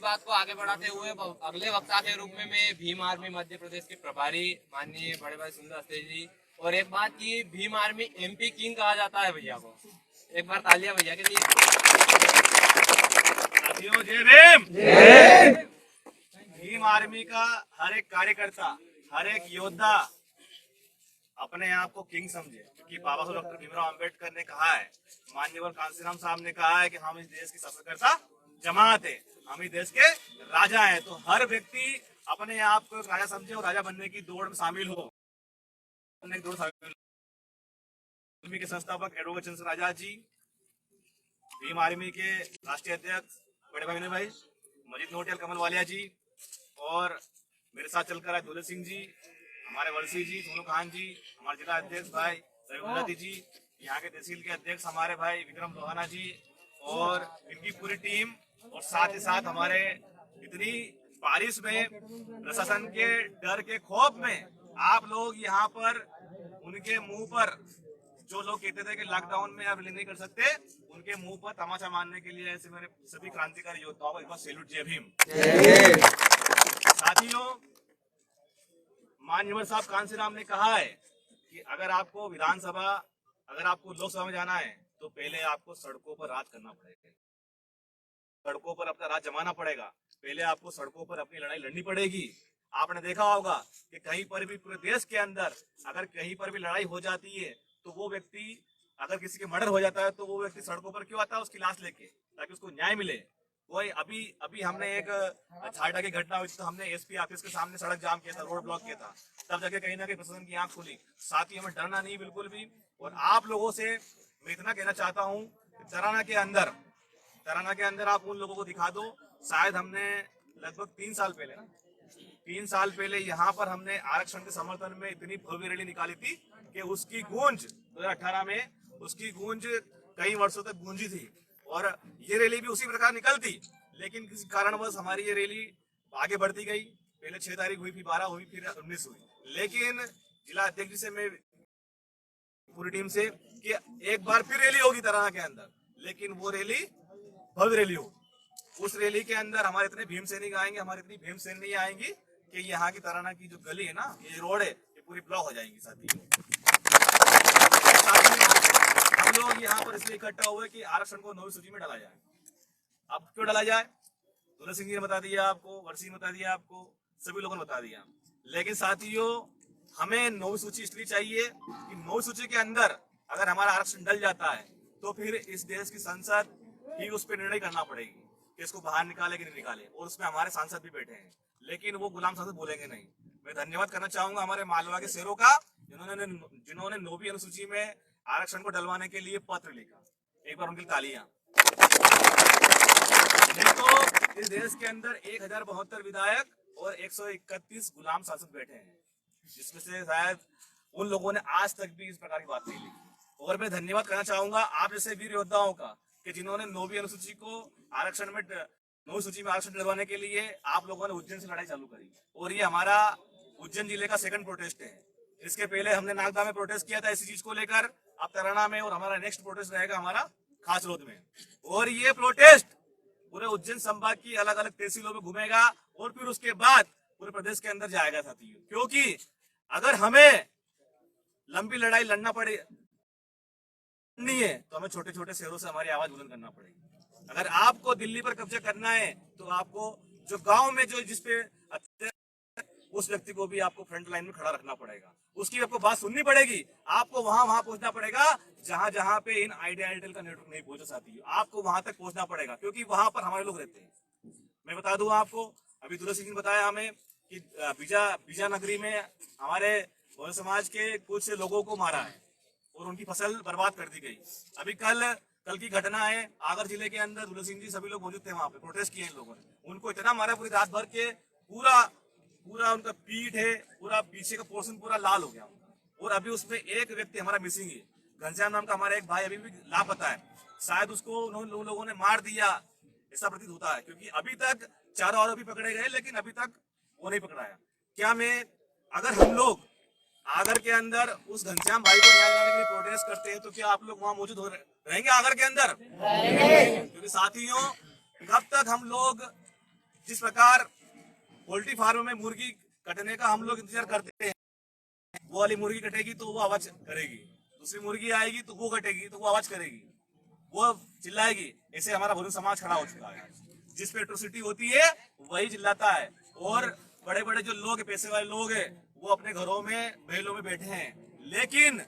बात को आगे बढ़ाते हुए अगले वक्ता के रूप में मैं भीम आर्मी मध्य प्रदेश के प्रभारी माननीय बड़े भाई सुंदर अस्ते जी, और एक बात की भीम आर्मी MP किंग कहा जाता है भैया को। एक बार तालियां भैया के लिए। साथियों जय भीम। भीम आर्मी का हर एक कार्यकर्ता, हर एक योद्धा अपने आप को किंग समझे, क्योंकि बाबा साहब डॉक्टर भीमराव अंबेडकर ने कहा है, माननीय कांसीराम साहब ने कहा है कि हम इस देश की शासनकर्ता जमात है, हम इस देश के राजा हैं। तो हर व्यक्ति अपने आप को राजा समझे और राजा बनने की दौड़ में शामिल हो। आर्मी के संस्थापक एडवोकेट चंद्र राजा जी, भीम आर्मी के राष्ट्रीय अध्यक्ष बड़े भाई विनय भाई, मजीद नोटियाल कमल वालिया जी, और मेरे साथ चलकर आए दौलत सिंह जी, हमारे वर्षी जी, सोनू खान जी, हमारे जिला अध्यक्ष भाई रवि जी, यहाँ के तहसील के अध्यक्ष हमारे भाई विक्रम लोहाना जी और इनकी पूरी टीम, और साथ ही साथ हमारे इतनी बारिश में प्रशासन के डर के खौफ में आप लोग यहाँ पर उनके मुंह पर, जो लोग कहते थे कि लॉकडाउन में आप नहीं कर सकते, उनके मुंह पर तमाचा मारने के लिए ऐसे मेरे सभी क्रांतिकारी योद्धाओं को एक बार सैल्यूट। जय भीम। साथियों, माननीय साहब कांसीराम ने कहा है कि अगर आपको विधानसभा, अगर आपको लोकसभा में जाना है तो पहले आपको सड़कों पर राज करना पड़ेगा, सड़कों पर अपना राज जमाना पड़ेगा, पहले आपको सड़कों पर अपनी लड़ाई लड़नी पड़ेगी। आपने देखा होगा कि कहीं पर भी पूरे देश के अंदर अगर कहीं पर भी लड़ाई हो जाती है तो वो व्यक्ति, अगर किसी के मर्डर हो जाता है तो वो व्यक्ति सड़कों पर क्यों आता है? उसकी लाश लेके, ताकि उसको न्याय मिले। कोई अभी हमने एक झाटा की घटना हुई तो हमने SP ऑफिस के सामने सड़क जाम किया था, रोड ब्लॉक किया था, तब जाके कहीं ना कहीं प्रशासन की आंख खुली। साथ ही हमें डरना नहीं बिल्कुल भी। और आप लोगों से मैं इतना कहना चाहता हूँ, तराना के अंदर आप उन लोगों को दिखा दो। शायद हमने लगभग 3 साल पहले यहाँ पर हमने आरक्षण के समर्थन में इतनी भव्य रैली निकाली थी कि उसकी गूंज 2018 में, उसकी गूंज कई वर्षों तक गूंजी थी, और ये रैली भी उसी प्रकार निकलती, लेकिन किसी कारणवश हमारी ये रैली आगे बढ़ती गई। पहले 6 तारीख हुई, फिर 12 हुई, फिर 19 हुई। लेकिन जिला अध्यक्ष जी से मैं पूरी टीम से कि एक बार फिर रैली होगी तराना के अंदर, लेकिन वो रैली भव्य रैली हो। उस रैली के अंदर हमारे इतने भीम सैनिक आएंगे, हमारी इतनी भीम सैनिक आएंगी कि यहाँ की तराना की जो गली है ना, ये रोड है, ये पूरी ब्लॉक हो जाएंगी। साथियों, हम लोग यहाँ पर इसलिए इकट्ठा हुए कि आरक्षण को 9वीं सूची में डाला जाए। अब क्यों डाला जाए? दौलत सिंह जी ने बता दिया आपको, वर्षी ने बता दिया आपको, सभी लोगों ने बता दिया। लेकिन साथियों, हमें 9वीं सूची इसलिए चाहिए कि 9वीं सूची के अंदर अगर हमारा आरक्षण डल जाता है तो फिर इस देश की संसद ही उस पर निर्णय करना पड़ेगी कि इसको बाहर निकाले कि नहीं निकाले, और उसमें हमारे सांसद भी बैठे हैं, लेकिन वो गुलाम सांसद बोलेंगे नहीं। मैं धन्यवाद करना चाहूंगा हमारे मालवा के शेरों का, जिन्होंने 9वीं अनुसूची में आरक्षण को डलवाने के लिए पत्र लिखा। एक बार उनकी तालियां। नहीं तो इस देश के अंदर 1072 विधायक और 131 गुलाम सांसद बैठे हैं, जिसमें से शायद उन लोगों ने आज तक भी इस प्रकार की बात नहीं लिखी। और मैं धन्यवाद करना चाहूंगा आप जैसे वीर योद्धाओं का कि जिन्होंने 9वीं अनुसूची को आरक्षण में, 9वीं सूची में आरक्षण डलवाने के लिए आप लोगों ने उज्जैन से लड़ाई चालू करी। और ये हमारा उज्जैन जिले का 2nd प्रोटेस्ट है। इसके पहले हमने नागदा में प्रोटेस्ट किया था इसी चीज को लेकर, अब तराना में, और हमारा नेक्स्ट प्रोटेस्ट रहेगा हमारा खासरोद में। और ये प्रोटेस्ट पूरे उज्जैन संभाग की अलग अलग तहसीलों में घूमेगा और फिर उसके बाद पूरे प्रदेश के अंदर जाएगा साथियों। क्योंकि अगर हमें लंबी लड़ाई लड़ना पड़े नहीं है तो हमें छोटे छोटे शहरों से हमारी आवाज बुलंद करना पड़ेगी। अगर आपको दिल्ली पर कब्जा करना है तो आपको जो गांव में जो जिसपे उस व्यक्ति को भी आपको फ्रंट लाइन में खड़ा रखना पड़ेगा, उसकी आपको बात सुननी पड़ेगी, आपको वहां पहुंचना पड़ेगा जहां पे इन आइडिया एयरटेल का नेटवर्क नहीं पहुंचा साथी, आपको वहां तक पहुंचना पड़ेगा, क्योंकि वहां पर हमारे लोग रहते हैं। मैं बता दूं आपको, अभी दौलत सिंह ने बताया हमें कि बीजा नगरी में हमारे गौर समाज के कुछ लोगों को मारा है और उनकी फसल बर्बाद कर दी गई। अभी कल की घटना है, आगर जिले के अंदर दौलत सिंह जी सभी लोग मौजूद थे, वहां पे प्रोटेस्ट किए इन लोगों ने, उनको इतना मारा पूरी रात भर के, पूरा उनका पीठ है, पूरा पीछे का पोर्शन पूरा लाल हो गया। और अभी उसमें एक व्यक्ति हमारा मिसिंग है, घनश्याम नाम का हमारा एक भाई अभी भी लापता है। शायद उसको उन लोगों ने मार दिया ऐसा प्रतीत होता है, क्योंकि अभी तक 4 आरोपी पकड़े गए लेकिन अभी तक वो नहीं पकड़ाया। क्या अगर हम लोग आगर के अंदर उस घनश्याम भाई को न्याय दिलाने के लिए प्रोटेस्ट करते हैं तो क्या आप लोग वहां मौजूद रहेंगे आगर के अंदर? क्योंकि साथियों, कब तक हम लोग जिस प्रकार पोल्ट्री फार्म में मुर्गी कटने का हम लोग इंतजार करते हैं, वो वाली मुर्गी कटेगी तो वो आवाज करेगी, दूसरी मुर्गी आएगी तो वो कटेगी तो वो आवाज करेगी, वो चिल्लाएगी। ऐसे हमारा भोजन समाज खड़ा हो चुका है। जिस पे एट्रोसिटी होती है वही चिल्लाता है, और बड़े बड़े जो लोग हैं, पैसे वाले लोग हैं, वो अपने घरों में महलों में बैठे हैं। लेकिन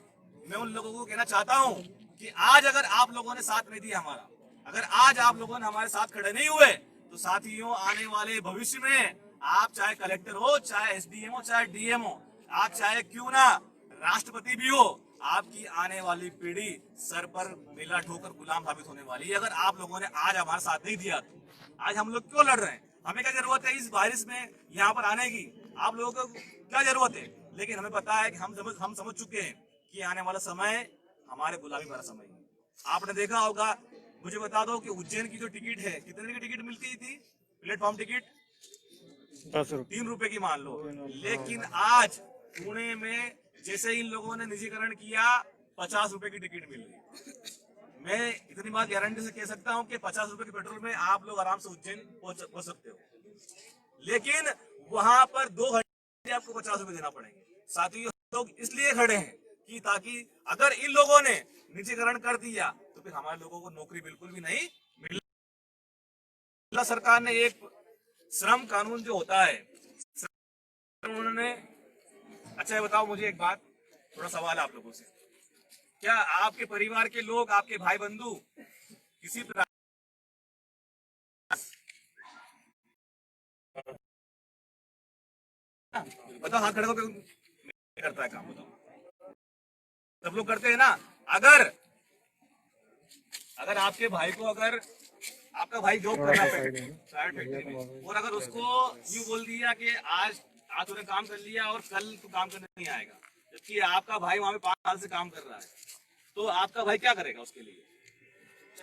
मैं उन लोगों को कहना चाहता हूं कि आज अगर आप लोगों ने साथ नहीं दिया हमारा, अगर आज आप लोगों ने हमारे साथ खड़े नहीं हुए, तो साथियों आने वाले भविष्य में आप चाहे कलेक्टर हो, चाहे एसडीएम हो, चाहे डीएम हो, आप चाहे क्यों ना राष्ट्रपति भी हो, आपकी आने वाली पीढ़ी सर पर बेला ठोकर गुलाम साबित होने वाली है। अगर आप लोगों ने आज हमारा साथ नहीं दिया तो आज हम लोग क्यों लड़ रहे हैं? हमें क्या जरूरत है इस बारिश में यहाँ पर आने की? आप लोगों को क्या जरूरत है? लेकिन हमें पता है कि हम समझ चुके हैं कि आने वाला समय हमारे गुलामी वाला समय है। आपने देखा होगा, मुझे बता दो कि उज्जैन की जो टिकट है, कितने की टिकट मिलती थी? प्लेटफॉर्म टिकट 10 रुपये। 3 रुपए की मान लो। लेकिन आज पुणे में जैसे इन लोगों ने निजीकरण किया, 50 रुपए की टिकट मिल रही। मैं इतनी बात गारंटी से कह सकता हूं कि 50 रुपए के पेट्रोल में आप लोग आराम से उज्जैन पहुंच सकते हो। लेकिन वहां पर 2 घंटे आपको 50 रुपए देना पड़ेंगे। साथियों, लोग इसलिए खड़े हैं कि ताकि अगर इन लोगों ने निजीकरण कर दिया तो फिर हमारे लोगों को नौकरी बिल्कुल भी नहीं मिल। सरकार ने एक श्रम कानून जो होता है, उन्होंने, अच्छा ये बताओ मुझे एक बात, थोड़ा सवाल आप लोगों से, क्या आपके परिवार के लोग, आपके भाई बंधु किसी प्रकार बताओ, हाथ खड़े होकर करता है काम? बताओ, सब लोग करते हैं ना। अगर आपके भाई को, अगर आपका भाई जॉब कर रहा है प्राइवेट फैक्ट्री में, और अगर उसको यूं बोल दिया कि आज तूने काम कर लिया और कल तू काम करने नहीं आएगा, जबकि आपका भाई वहां पे 5 साल से काम कर रहा है, तो आपका भाई क्या करेगा उसके लिए?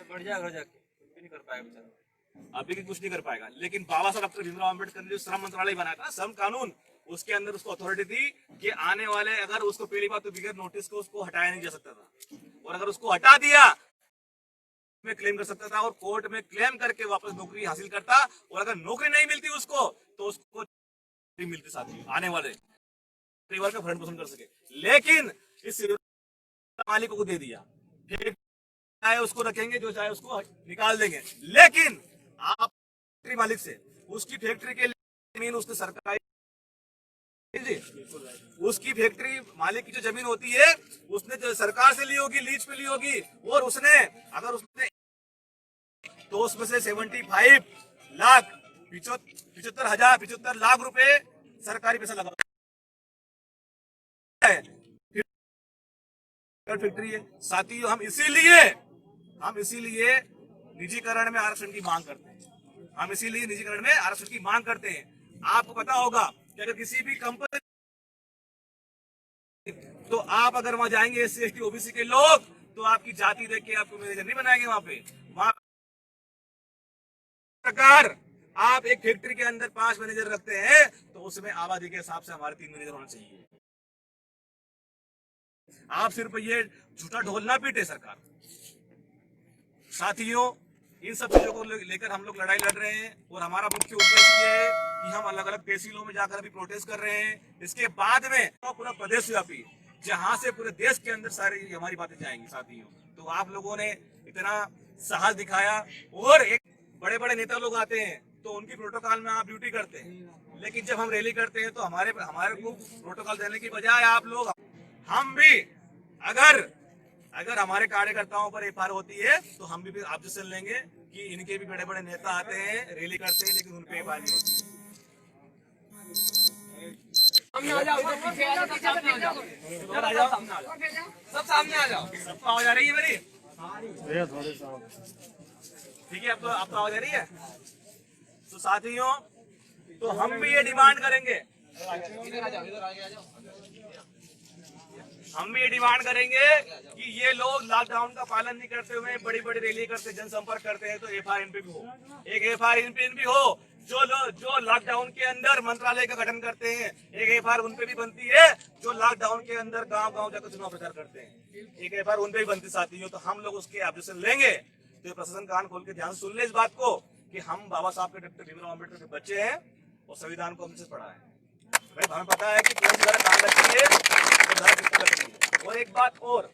बढ़ जाएगा, जाके कुछ नहीं कर पाएगा बेचारा, अभी कुछ नहीं कर पाएगा। लेकिन बाबा साहब डॉक्टर भीमराव अम्बेडकर ने जो श्रम मंत्रालय बनाया था, श्रम कानून, उसके अंदर उसको अथॉरिटी थी कि आने वाले, अगर उसको पहली बात तो बिगैर नोटिस को उसको हटाया नहीं जा सकता था, और अगर उसको हटा दिया में क्लेम कर सकता था और कोर्ट में क्लेम करके वापस नौकरी हासिल करता, और अगर नौकरी नहीं मिलती उसको तो उसको नहीं मिलती साथी आने वाले परिवार का भरण पोषण कर सके। लेकिन इस मालिकों को दे दिया, फिर चाहे उसको रखेंगे, जो चाहे उसको निकाल देंगे। लेकिन आप फैक्ट्री मालिक से उसकी फैक्ट्री के लिए जमीन उसने सरकारी, उसकी फैक्ट्री मालिक की जो जमीन होती है उसने जो सरकार से ली होगी, लीज पे ली होगी, और उसने अगर उसने तो उसमें से 75 लाख 75 लाख रुपए सरकारी पैसा लगा है फैक्ट्री है। साथियों, हम इसीलिए निजीकरण में आरक्षण की मांग करते हैं। हम इसीलिए निजीकरण में आरक्षण की मांग करते हैं। आपको पता होगा कि अगर किसी भी कंपनी, तो आप अगर वहां जाएंगे SC ST OBC के लोग, तो आपकी जाति देख के आपको मैनेजर नहीं बनाएंगे वहां पे। वहां सरकार, आप एक फैक्ट्री के अंदर 5 मैनेजर रखते हैं तो उसमें आबादी के हिसाब से हमारे 3 मैनेजर होना चाहिए। आप सिर्फ ये झूठा ढोल ना पीटे सरकार। साथियों, इन सब चीजों को लेकर हम लोग लड़ाई लड़ रहे हैं, और हमारा मुख्य उद्देश्य ये है कि हम अलग अलग तहसीलों में जाकर अभी प्रोटेस्ट कर रहे हैं। इसके बाद में पूरा प्रदेश व्यापी, जहां से पूरे देश के अंदर सारी हमारी बातें जाएंगी। साथियों, तो आप लोगों ने इतना साहस दिखाया, और एक बड़े बड़े नेता लोग आते हैं तो उनकी प्रोटोकॉल में आप ड्यूटी करते हैं, लेकिन जब हम रैली करते हैं तो हमारे को प्रोटोकॉल देने की बजाय आप लोग, हम भी अगर हमारे कार्यकर्ताओं पर FIR होती है तो हम भी ऑब्जेक्शन लेंगे कि इनके भी बड़े बड़े नेता आते हैं, रैली करते हैं, लेकिन उन पे FIR नहीं होती है। सामने आ जाओ, सब पीछे आ जाओ, सब सामने आ जाओ, इधर आ जाओ, सामने आ जाओ, सब सामने आ जाओ। सबको आवाज आ रही है मेरी? ठीक है, अब तो आवाज आ रही है। तो साथियों, तो हम भी ये डिमांड करेंगे, हम भी ये डिमांड करेंगे कि ये लोग लॉकडाउन का पालन नहीं करते हुए बड़ी बड़ी रैली करते, जनसंपर्क करते हैं, तो FIR इन पे भी हो, एक FIR इन पे भी हो। जो लॉकडाउन के अंदर मंत्रालय का गठन करते हैं, एक FIR उन पे भी बनती है। जो लॉकडाउन के अंदर गांव-गांव जाकर चुनाव प्रचार करते हैं, एक FIR उन पे भी बनती। साथियों, तो हम लोग उसके ऑब्जेक्शन लेंगे। तो प्रशासन कान खोल के ध्यान सुन ले इस बात को कि हम बाबा साहब के डॉक्टर भीमराव अम्बेडकर के बच्चे हैं और संविधान को हमसे पढ़ा है। भाई हमें पता है कि कौन सी धारा कहाँ लगती है और धारा किसको लगती है। और एक बात और,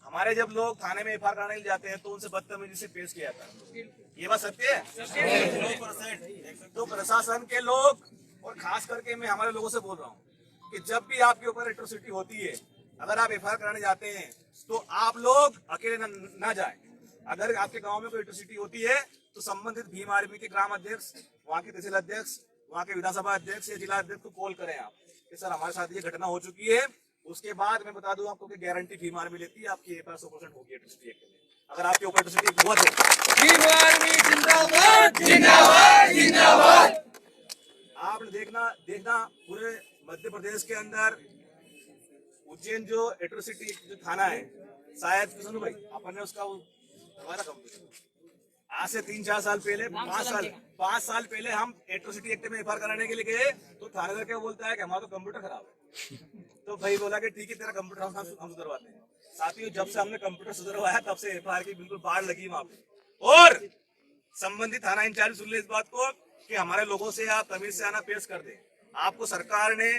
हमारे जब लोग थाने में एफआईआर कराने जाते हैं तो उनसे बदतमीजी से पेश किया जाता है। ये बात सत्य है? 100%। तो प्रशासन के लोग और खास करके मैं हमारे लोगों से बोल रहा हूँ कि जब भी आपके ऊपर एट्रोसिटी होती है, अगर आप एफआईआर कराने जाते हैं तो आप लोग अकेले ना जाएं। अगर आपके गांव में कोई एट्रोसिटी होती है तो संबंधित भीम आर्मी के ग्राम अध्यक्ष, वहाँ के तहसील अध्यक्ष, वहाँ के विधानसभा अध्यक्ष या जिला अध्यक्ष को कॉल करें आप कि सर हमारे साथ ये घटना हो चुकी है। उसके बाद मैं बता दूं आपको कि गारंटी भीम आर्मी लेती है, आपकी एफआईआर 100% होगी एट्रोसिटी एक्ट में। अगर आपके ऊपर एट्रोसिटी हुआ तो भीम आर्मी जिंदाबाद जिंदाबाद जिंदाबाद। आपने देखना पूरे मध्य प्रदेश के अंदर उज्जैन जो एट्रोसिटी जो थाना है, शायद सुनो भाई अपन ने उसका दोबारा आज से 3-4 साल पहले 5 साल पहले हम एट्रोसिटी एक्ट में एफआईआर कराने के लिए गए तो थानेदार क्या बोलता है कि हमारा तो कंप्यूटर खराब है। तो भाई बोला कि ठीक है तेरा कंप्यूटर हम सुधरवाते हैं। साथियों जब से हमने कंप्यूटर सुधरवाया तब से एफआईआर की बिल्कुल बाढ़ लगी वहां पे। और संबंधित थाना इंचार्ज सुन ले इस बात को कि हमारे लोगों से आप तमीज से आना पेश कर दें। आपको सरकार ने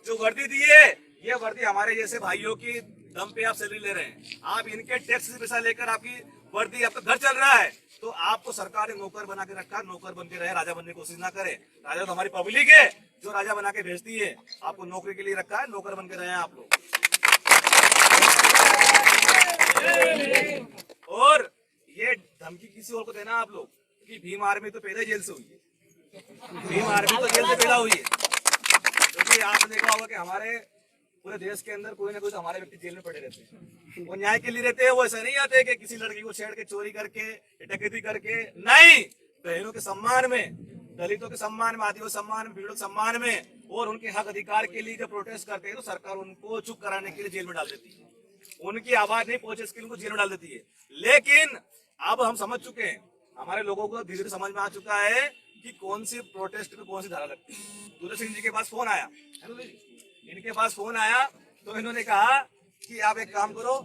जो वर्दी दी है, ये वर्दी हमारे जैसे भाइयों की दम पे आप सैलरी ले रहे हैं। आप इनके टैक्स से पैसा लेकर आपकी वर्दी, आपका घर चल रहा है, तो आपको सरकार ने नौकर बना के रखा। नौकर बन के रहे, राजा बनने की कोशिश ना करे। राजा तो हमारी पब्लिक है जो राजा बना के भेजती है। आपको नौकरी के लिए रखा है, नौकर बन के रहे हैं आप लोग। और ये धमकी किसी और को देना आप लोग कि भीम आर्मी तो पैदा जेल से हुई है, भीम आर्मी तो जेल से पैदा हुई है। क्योंकि आपने देखा होगा कि हमारे पूरे देश के अंदर कोई ना कोई तो हमारे व्यक्ति जेल में पड़े रहते हैं। वो न्याय के लिए रहते हैं। वो ऐसा नहीं आते कि किसी लड़की को छेड़ के चोरी करके डकैती करके, नहीं, बहनों के सम्मान में, दलितों के सम्मान में, आदिवासी सम्मान में, भीड़ों के सम्मान में और उनके हक अधिकार के लिए जब प्रोटेस्ट करते हैं तो सरकार उनको चुप कराने के लिए जेल में डाल देती है। उनकी आवाज नहीं पहुंचे इसके लिए उनको जेल में डाल देती है। लेकिन अब हम समझ चुके हैं, हमारे लोगों को धीरे धीरे समझ में आ चुका है कि कौन सी प्रोटेस्ट में कौन सी धारा लगती है। दूल्हे सिंह जी के पास फोन आया, इनके पास फोन आया तो इन्होंने कहा कि आप एक काम करो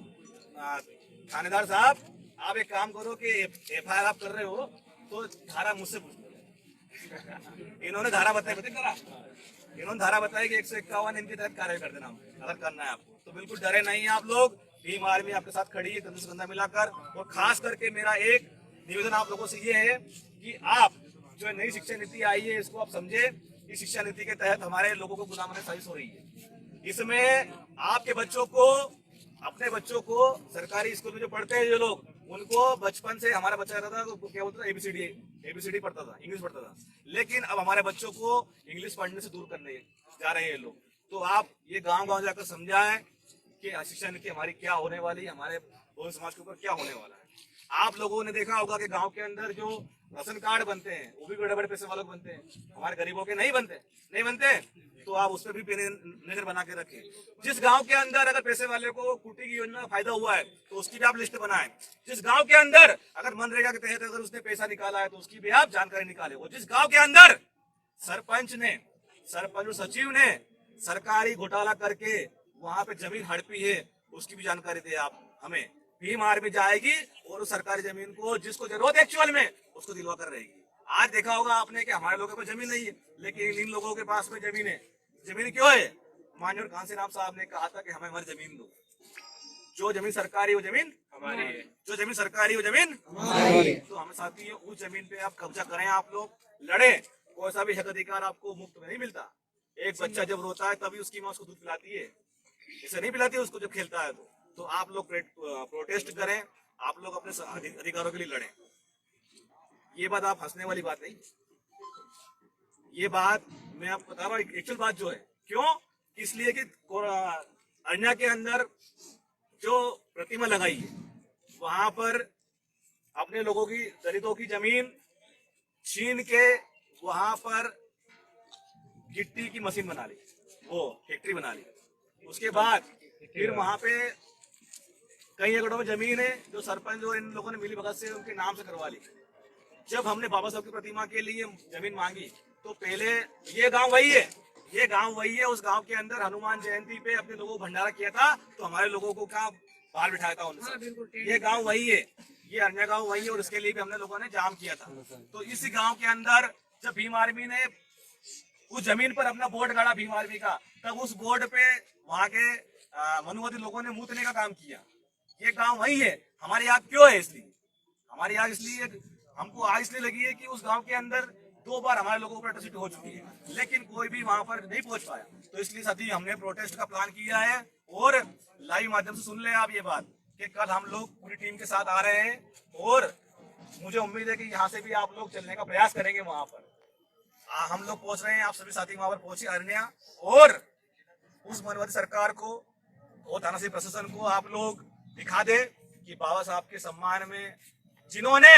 थानेदार साहब, आप एक काम करो कि एफआईआर आप कर रहे हो तो धारा मुझसे पूछ लो। इन्होंने धारा बताई इन्होंने धारा बताई कि 151 इनके तहत कार्य कर देना अगर करना है आपको। तो बिल्कुल डरे नहीं आप लोग, भीम आर्मी आपके साथ खड़ी है कंधे से कंधा मिलाकर। और खास करके मेरा एक निवेदन आप लोगों से ये है कि आप जो नई शिक्षा नीति आई है इसको आप समझे। इस शिक्षा नीति के तहत हमारे लोगों को गुलाम होने साजिश हो रही है। इसमें आपके बच्चों को, अपने बच्चों को सरकारी स्कूल में जो पढ़ते हैं जो लोग, उनको बचपन से, हमारा बच्चा रहता था तो क्या बोलता था, एबीसीडी पढ़ता था, इंग्लिश पढ़ता था। लेकिन अब हमारे बच्चों को इंग्लिश पढ़ने से दूर करने जा रहे हैं लोग। तो आप ये गांव जाकर समझाएं कि शिक्षा नीति हमारी क्या होने वाली है, हमारे बहुजन समाज के ऊपर क्या होने वाला है। आप लोगों ने देखा होगा कि गांव के अंदर जो राशन कार्ड बनते हैं वो भी बड़े बड़े पैसे वालों के बनते हैं, हमारे गरीबों के नहीं बनते। तो आप उस पर भी नजर बना के रखें। जिस गांव के अंदर अगर पैसे वाले को कुटी की योजना का फायदा हुआ है तो उसकी भी आप लिस्ट बनाएं। जिस गांव के अंदर अगर मनरेगा के तहत अगर उसने पैसा निकाला है तो उसकी भी आप जानकारी निकाले। और जिस गांव के अंदर सरपंच और सचिव ने सरकारी घोटाला करके वहां पे जमीन हड़पी है, उसकी भी जानकारी दे आप हमें। भीम आर्मी जाएगी और उस सरकारी जमीन को जिसको जरूरत है एक्चुअल में उसको दिलवा कर रहेगी। आज देखा होगा आपने कि हमारे लोगों के पास जमीन नहीं है, लेकिन इन लोगों के पास में जमीन है। जमीन क्यों है? माननीय कांसीराम साहब ने कहा था कि हमें हमारी जमीन दो। जो जमीन सरकारी वो जमीन हमारी है, जो जमीन सरकारी वो जमीन हमारी। तो हमें साथियों उस जमीन पे आप कब्जा करें, आप लोग लड़े। कोई सा भी हक अधिकार आपको मुफ्त में नहीं मिलता। एक बच्चा जब रोता है तभी उसकी माँ उसको दूध पिलाती है, इसे नहीं पिलाती उसको जब खेलता है। तो आप लोग प्रोटेस्ट करें, आप लोग अपने अधिकारों के लिए लड़ें। ये बात आप हंसने वाली बात नहीं, ये बात मैं आपको बता रहा हूँ एक्चुअल बात जो है। क्यों? इसलिए कि अरण्या के अंदर जो प्रतिमा लगाई है वहां पर अपने लोगों की, दलितों की जमीन छीन के वहां पर गिट्टी की मशीन बना ली, वो फैक्ट्री बना ली। उसके बाद फिर वहां पे कई एकड़ों में जमीन है जो सरपंच और इन लोगों ने मिली भगत से उनके नाम से करवा ली। जब हमने बाबा साहब की प्रतिमा के लिए जमीन मांगी तो पहले ये गांव वही है, उस गांव के अंदर हनुमान जयंती पे अपने लोगों को भंडारा किया था तो हमारे लोगों को क्या बाहर बिठाया था उन्होंने। ये गांव वही है, ये अन्य गांव वही है और उसके लिए भी हमने लोगों ने जाम किया था। तो इसी गांव के अंदर जब भीम आर्मी ने उस जमीन पर अपना बोर्ड गाड़ा भीम आर्मी का, तब उस बोर्ड पे वहां के मनुवादी लोगों ने मूतने का काम किया। ये गांव वही है। हमारी आग क्यों है? इसलिए हमारी आग इसलिए हमको आग इसलिए लगी है कि उस गांव के अंदर 2 बार हमारे लोगों पर अट्रॉसिटी हो चुकी है, लेकिन कोई भी वहां पर नहीं पहुंच पाया। तो इसलिए साथी हमने प्रोटेस्ट का प्लान किया है और लाइव माध्यम से सुन ले आप ये बात कि कल हम लोग पूरी टीम के साथ आ रहे हैं और मुझे उम्मीद है कि यहाँ से भी आप लोग चलने का प्रयास करेंगे। वहां पर हम लोग पहुंच रहे हैं, आप सभी साथी वहां पर पहुंचे अरण्या, और उस मनवादी सरकार को और थाना से प्रशासन को आप लोग दिखा दे कि बाबा साहब के सम्मान में जिन्होंने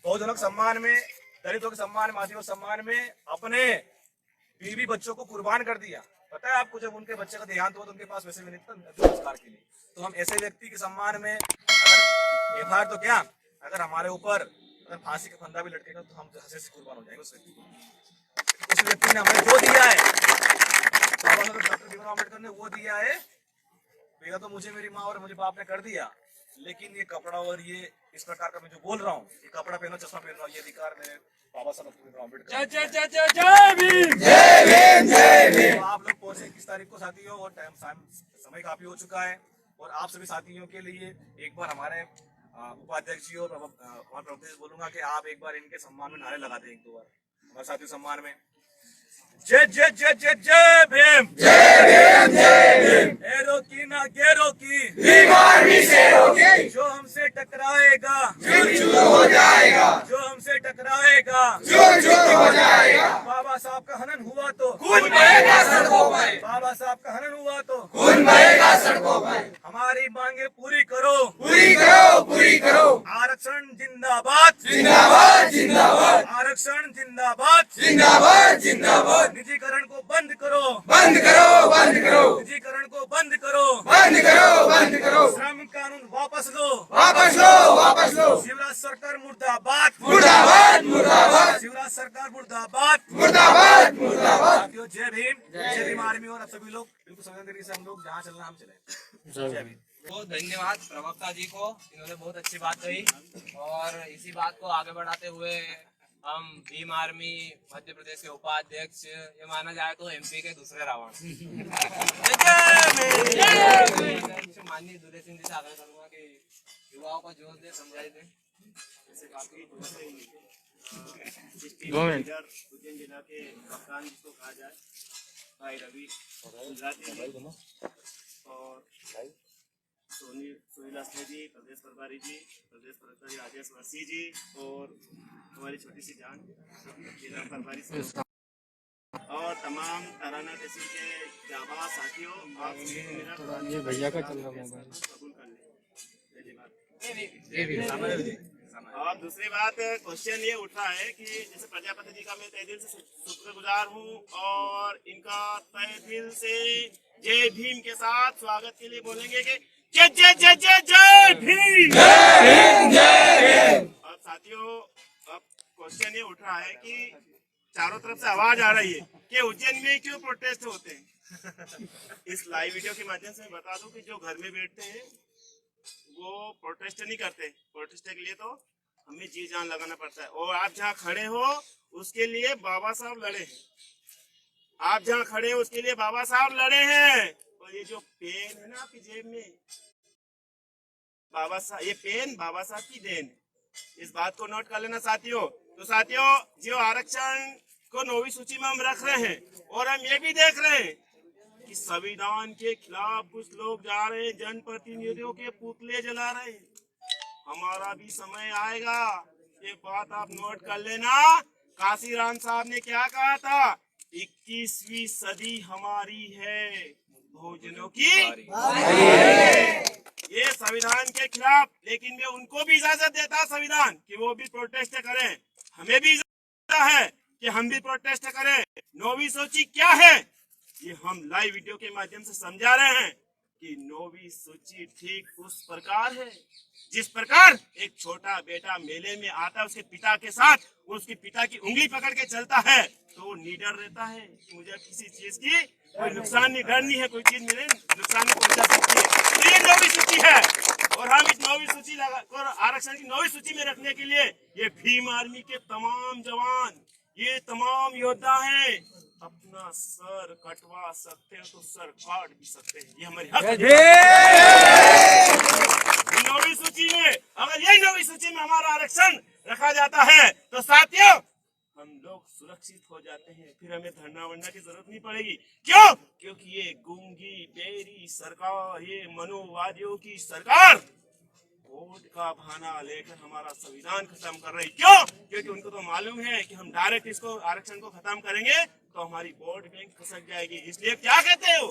बहुजनों के सम्मान में, दलितों के सम्मान में, आदिवासी सम्मान में अपने बीवी बच्चों को कुर्बान कर दिया। पता है आपको, जब उनके बच्चे का देहांत हुआ तो उनके पास वैसे भी नहीं था संस्कार के लिए। तो हम ऐसे व्यक्ति के सम्मान में अगर एफआईआर तो क्या, अगर हमारे ऊपर अगर फांसी का फंदा भी लटकेगा तो हम हंसे से कुर्बान हो जाएंगे उस व्यक्ति को। उस व्यक्ति ने हमें जो दिया है, डॉक्टर भीमराव अम्बेडकर ने वो दिया है। बेगा तो मुझे मेरी माँ और मुझे बाप ने कर दिया, लेकिन ये कपड़ा और ये इस प्रकार का मैं जो बोल रहा हूँ, ये कपड़ा पहनो, चश्मा पहन रहा हूँ, ये अधिकार मेरे बाबा साहब भीमराव अम्बेडकर। तो आप लोग पहुंचे किस तारीख को साथियों, और समय काफी हो चुका है। और आप सभी साथियों के लिए एक बार हमारे उपाध्यक्ष जी और प्रवक्ता जी बोलूंगा कि आप एक बार इनके सम्मान में नारे लगा दें 1-2 बार हमारे साथियों सम्मान में। जय जय जय जय जय भीम, जय भीम, जय भीम। एरो की ना गेरो की, भीम आर्मी शेरों की। जो हमसे टकराएगा चूर हो जाएगा, जो हमसे टकराएगा चूर हो जाएगा। बाबा साहब का हनन हुआ तो खून बहेगा सड़कों पर, बाबा साहब का हनन हुआ तो खून बहेगा सड़कों पर। हमारी मांगे पूरी करो, पूरी करो, पूरी करो। आरक्षण जिंदाबाद, जिंदाबाद, जिंदाबाद। आरक्षण जिंदाबाद, जिंदाबाद, जिंदाबाद। निजीकरण को बंद करो, बंद करो, बंद करो। निजीकरण को बंद करो, बंद करो, बंद करो। श्रम कानून वापस लो, वापस लो, वापस लो। शिवराज सरकार मुर्दाबाद, मुर्दाबाद, मुर्दाबाद। शिवराज सरकार मुर्दाबाद, मुर्दाबाद, मुर्दाबाद। साथियों जय भीम, जय भीम आर्मी। और अब सभी लोग बिल्कुल संवेदनशील से हम लोग जहाँ चलना हम चले। जय भीम। बहुत धन्यवाद प्रवक्ता जी को, इन्होंने बहुत अच्छी बात कही। और इसी बात को आगे बढ़ाते हुए हम भीम आर्मी मध्य प्रदेश के उपाध्यक्ष, ये माना जाए तो एमपी के दूसरे रावण माननीय दुर्गे सिंह जी से आग्रह करूंगा कि युवाओं को जोश दे, समझाई दे। उज्जैन जिला के कप्तान जिसको कहा जाए, भाई रवि और सुनील अस्ले जी, प्रदेश प्रभारी जी, प्रदेश प्रवक्ता जी राजेश वर्षी जी, और हमारी छोटी सी जान जिला प्रभारी और तमाम ताराना तहसील के जाबाज साथियों, आप ये भैया का चल रहा मोबाइल कबूल कर लें। और दूसरी बात, क्वेश्चन ये उठ रहा है कि जैसे प्रजापति जी का मैं तहे दिल से शुक्रगुजार हूँ और इनका तहे दिल से जय भीम के साथ स्वागत के लिए बोलेंगे कि जय जय जय जय जय भीम, जय भीम, जय भीम। और साथियों, अब क्वेश्चन ये उठ रहा है कि चारों तरफ से आवाज आ रही है कि उज्जैन में क्यों प्रोटेस्ट होते हैं। इस लाइव वीडियो के माध्यम से मैं बता दूं कि जो घर में बैठते हैं वो प्रोटेस्ट नहीं करते। प्रोटेस्ट के लिए तो हमें जी जान लगाना पड़ता है। और आप जहाँ खड़े हो उसके लिए बाबा साहब लड़े हैं, आप जहाँ खड़े हो उसके लिए बाबा साहब लड़े हैं। और ये जो पेन है ना आपकी जेब में, बाबा साहब, ये पेन बाबा साहब की देन है। इस बात को नोट कर लेना साथियों। तो साथियों, जो आरक्षण को 9वीं सूची में हम रख रहे हैं और हम ये भी देख रहे हैं कि संविधान के खिलाफ कुछ लोग जा रहे हैं, जनप्रतिनिधियों के पुतले जला रहे हैं। हमारा भी समय आएगा, ये बात आप नोट कर लेना। काशीराम साहब ने क्या कहा था, 21वीं सदी हमारी है, बहुजनों की ये संविधान के खिलाफ। लेकिन मैं उनको भी इजाजत देता संविधान कि वो भी प्रोटेस्ट करें, हमें भी इजाजत है कि हम भी प्रोटेस्ट करें। 9वीं सूची क्या है ये हम लाइव वीडियो के माध्यम से समझा रहे हैं कि 9वीं सूची ठीक उस प्रकार है जिस प्रकार एक छोटा बेटा मेले में आता है उसके पिता के साथ, उसके पिता की उंगली पकड़ के चलता है तो वो निडर रहता है कि मुझे किसी चीज की कोई नुकसान नहीं, डर नहीं है, कोई चीज मेरे नुकसान नहीं पहुंचा सकती है। तो ये 9वीं सूची है। और आरक्षण की 9वीं सूची में रखने के लिए ये भीम आर्मी के तमाम जवान, ये तमाम योद्धा हैं, अपना सर कटवा सकते हैं तो सर काट भी सकते हैं। ये हमारी हक है। 9वीं सूची में, अगर यही 9वीं सूची में हमारा आरक्षण रखा जाता है तो साथियों हम लोग सुरक्षित हो जाते हैं, फिर हमें धरना वरना की जरूरत नहीं पड़ेगी। क्यों? क्योंकि ये गूंगी बेरी सरकार, ये मनोवादियों की सरकार वोट का बहाना लेकर हमारा संविधान खत्म कर रही। क्यों? क्योंकि उनको तो मालूम है कि हम डायरेक्ट इसको आरक्षण को खत्म करेंगे तो हमारी वोट बैंक खसक जाएगी। इसलिए क्या कहते हो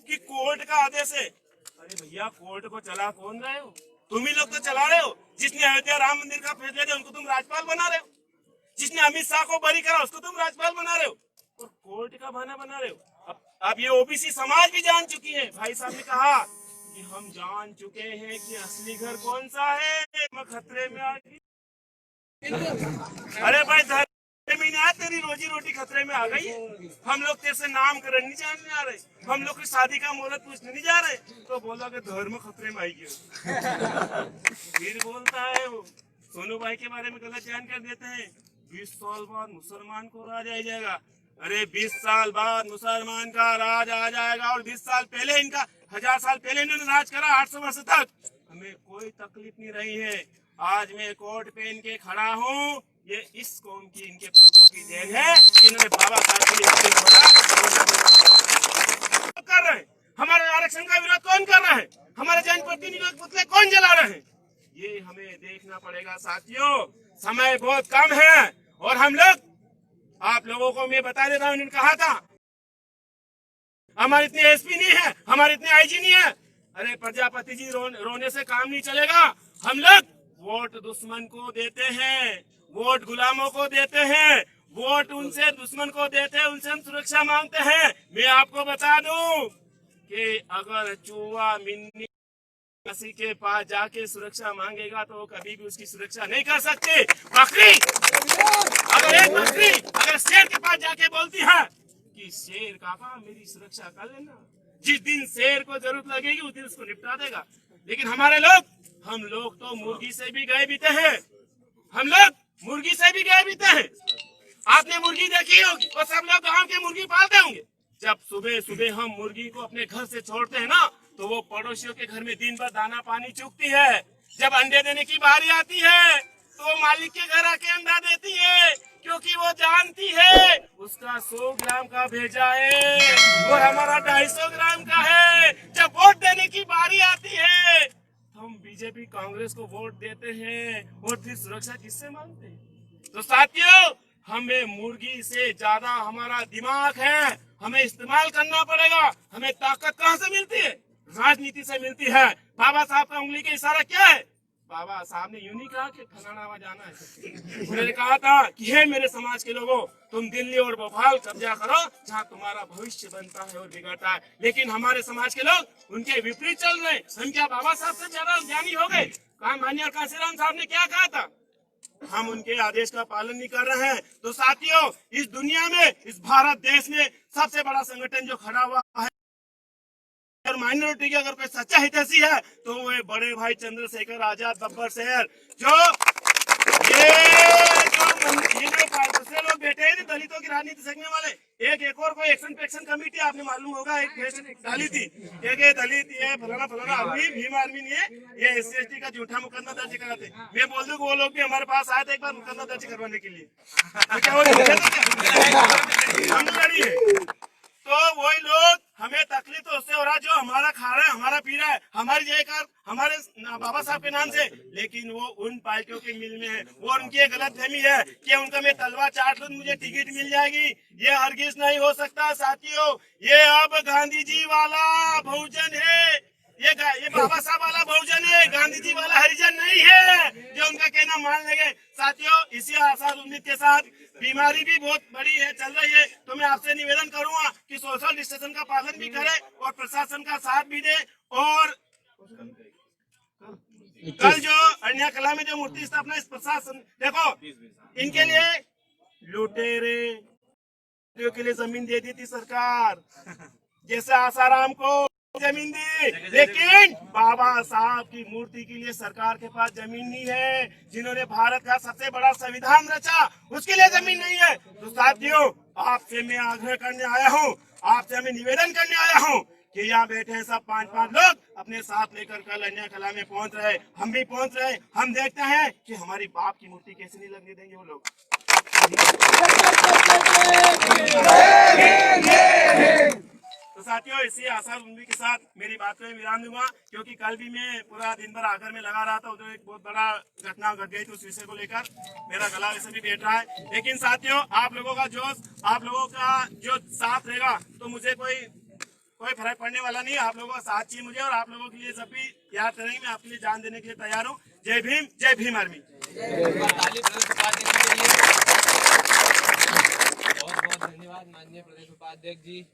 कि कोर्ट का आदेश है। अरे भैया, कोर्ट को चला कौन रहे हो? तुम ही लोग तो चला रहे हो। जिसने अयोध्या राम मंदिर का फैसला दिया उनको तुम राज्यपाल बना रहे हो, जिसने अमित शाह को बरी करा उसको तुम राज्यपाल बना रहे हो और कोर्ट का बहाना बना रहे हो। अब ये ओबीसी समाज भी जान चुकी है। भाई साहब ने कहा कि हम जान चुके हैं कि असली घर कौन सा है, मैं खतरे में आ गई। अरे भाई, महीने तेरी रोजी रोटी खतरे में आ गई। हम लोग तेरे से नामकरण नहीं जानने आ रहे, हम लोग की शादी का मुहूर्त पूछने नहीं जा रहे, तो बोला कि धर्म खतरे में आई गया। फिर बोलता है वो सोनू भाई के बारे में गलत जानकारी देते हैं, 20 साल बाद मुसलमान को राज आ जाएगा। अरे 20 साल बाद मुसलमान का राज आ जाएगा और 20 साल पहले इनका 1000 साल पहले इन्होंने राज करा 800 वर्ष तक, हमें कोई तकलीफ नहीं रही है। आज मैं कोट पहन के खड़ा हूँ, ये इस कौम की, इनके पुरखों की देन है कि इन्होंने बाबा साहब के लिए कर रहे हैं। हमारे आरक्षण का विरोध कौन कर रहा है? हमारे जनप्रतिनिधियों के पुतले कौन जला रहे हैं? ये हमें देखना पड़ेगा साथियों। समय बहुत कम है और हम लोग, आप लोगों को मैं बता देता हूँ, उन्होंने कहा था हमारे इतने एसपी नहीं है, हमारे इतने आईजी नहीं है। अरे प्रजापति जी, रोने से काम नहीं चलेगा। हम लोग वोट दुश्मन को देते हैं, वोट गुलामों को देते हैं, वोट उनसे दुश्मन को देते हैं, उनसे हम सुरक्षा मांगते हैं। मैं आपको बता दूं कि अगर चूहा मिन्नी किसी के पास जाके सुरक्षा मांगेगा तो वो कभी भी उसकी सुरक्षा नहीं कर सकते। बकरी, अगर शेर के पास जाके बोलती है कि शेर काका मेरी सुरक्षा कर लेना, जिस दिन शेर को जरूरत लगेगी उस दिन उसको निपटा देगा। लेकिन हम लोग तो मुर्गी से भी गए बीते हैं, हम लोग मुर्गी से भी गए बीते हैं। आपने मुर्गी देखी होगी और सब लोग गांव के मुर्गी पालते होंगे। जब सुबह सुबह हम मुर्गी को अपने घर से छोड़ते हैं ना, तो वो पड़ोसियों के घर में दिन भर दाना पानी चुगती है। जब अंडे देने की बारी आती है तो वो मालिक के घर आके अंडा देती है, क्योंकि वो जानती है उसका 100 ग्राम का भेजा है और हमारा 250 ग्राम का है। जब वोट देने की बारी आती है हम बीजेपी कांग्रेस को वोट देते हैं और फिर सुरक्षा किससे मांगते हैं? तो साथियों, हमें मुर्गी से ज्यादा हमारा दिमाग है, हमें इस्तेमाल करना पड़ेगा। हमें ताकत कहाँ से मिलती है? राजनीति से मिलती है। बाबा साहब का उंगली का इशारा क्या है? बाबा साहब ने यूं नहीं कहा कि फलाना जाना है, उन्होंने कहा था कि हे मेरे समाज के लोगों, तुम दिल्ली और भोपाल कब्जा करो जहाँ तुम्हारा भविष्य बनता है और बिगड़ता है। लेकिन हमारे समाज के लोग उनके विपरीत चल रहे। हम क्या बाबा साहब से ज्यादा ज्ञानी हो गए? माननीय कांशीराम साहब ने क्या कहा था? हम उनके आदेश का पालन नहीं कर रहे हैं। तो साथियों, इस दुनिया में, इस भारत देश में सबसे बड़ा संगठन जो खड़ा हुआ है और माइनॉरिटी की अगर कोई सच्चा हितैषी है तो वो बड़े भाई चंद्रशेखर आजाद बब्बर शहर, जो दूसरे लोग बैठे हैं दलितों की राजनीति सीखने वाले। एक और कोई एक्शन पेक्शन कमेटी आपने मालूम होगा एक डाली थी, एक दलित ये फलाना आदमी भीम आर्मी ने ये SC/ST का झूठा मुकदमा दर्ज करा थे। मैं बोल दूं वो लोग भी हमारे पास आए थे एक बार मुकदमा दर्ज करवाने के लिए, तो क्या वो हम लड़ी है? तो वही लोग, हमें तकलीफ तो उससे हो रहा जो हमारा खा रहा है, हमारा पी रहा है, हमारी जयकार हमारे बाबा साहब के नाम से, लेकिन वो उन पार्टियों के मिल में है। वो उनकी गलत फहमी है कि उनका मैं तलवार चाट लूं मुझे टिकट मिल जाएगी। ये हरगिज नहीं हो सकता साथियों। ये अब गांधी जी वाला बहुजन है, ये बाबा साहब वाला बहुजन है, गांधी जी वाला हरिजन नहीं है जो उनका कहना मान लेंगे। साथियों, इसी आशा उम्मीद के साथ, बीमारी भी बहुत बड़ी है, चल रही है, तो मैं आपसे निवेदन करूंगा कि सोशल डिस्टेंस का पालन भी करें और प्रशासन का साथ भी दे। और कल जो अन्य कला में जो मूर्ति स्थापना, इस प्रशासन देखो, इनके लिए लुटेरे के लिए जमीन दे दी थी सरकार, जैसे आसाराम को जमीन दी, लेकिन बाबा साहब की मूर्ति के लिए सरकार के पास जमीन नहीं है। जिन्होंने भारत का सबसे बड़ा संविधान रचा, उसके लिए जमीन नहीं है। तो साथियों, आपसे मैं आग्रह करने आया हूँ, आपसे मैं निवेदन करने आया हूँ कि यहाँ बैठे हैं सब 5-5 लोग अपने साथ लेकर कल अन्य कला में पहुंच रहे, हम भी पहुंच रहे। हम देखते हैं कि हमारी बाप की मूर्ति कैसे नहीं लगने देंगे वो लोग। तो साथियों, इसी आशा उम्मीद के साथ मेरी बात में विराम दूंगा, क्योंकि कल भी मैं पूरा दिन भर आकर में लगा रहा था, उधर एक बहुत बड़ा घटना घट गई थी उस विषय को लेकर, मेरा गला वैसे भी बैठ रहा है। लेकिन साथियों, आप लोगों का जोश, आप लोगों का जो साथ रहेगा, तो मुझे कोई फर्क पड़ने वाला नहीं है। आप लोगों का साथ चाहिए मुझे, और आप लोगों के लिए जब भी याद करेंगे, मैं आपके लिए जान देने के लिए तैयार हूँ। जय भीम, जय भीम आर्मी। बहुत बहुत धन्यवाद माननीय प्रदेश उपाध्यक्ष जी,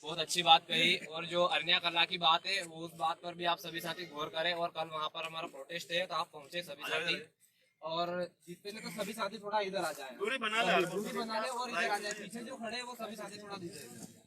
बहुत अच्छी बात कही। और जो अन्य कला की बात है, वो उस बात पर भी आप सभी साथी गौर करें। और कल वहाँ पर हमारा प्रोटेस्ट है, तो आप पहुंचे सभी साथी, और जितने ने तो सभी साथी थोड़ा इधर आ जाए, दूरी बना ले दूरी बना ले और इधर आ जाए। पीछे जो खड़े हैं वो सभी साथी थोड़ा दूर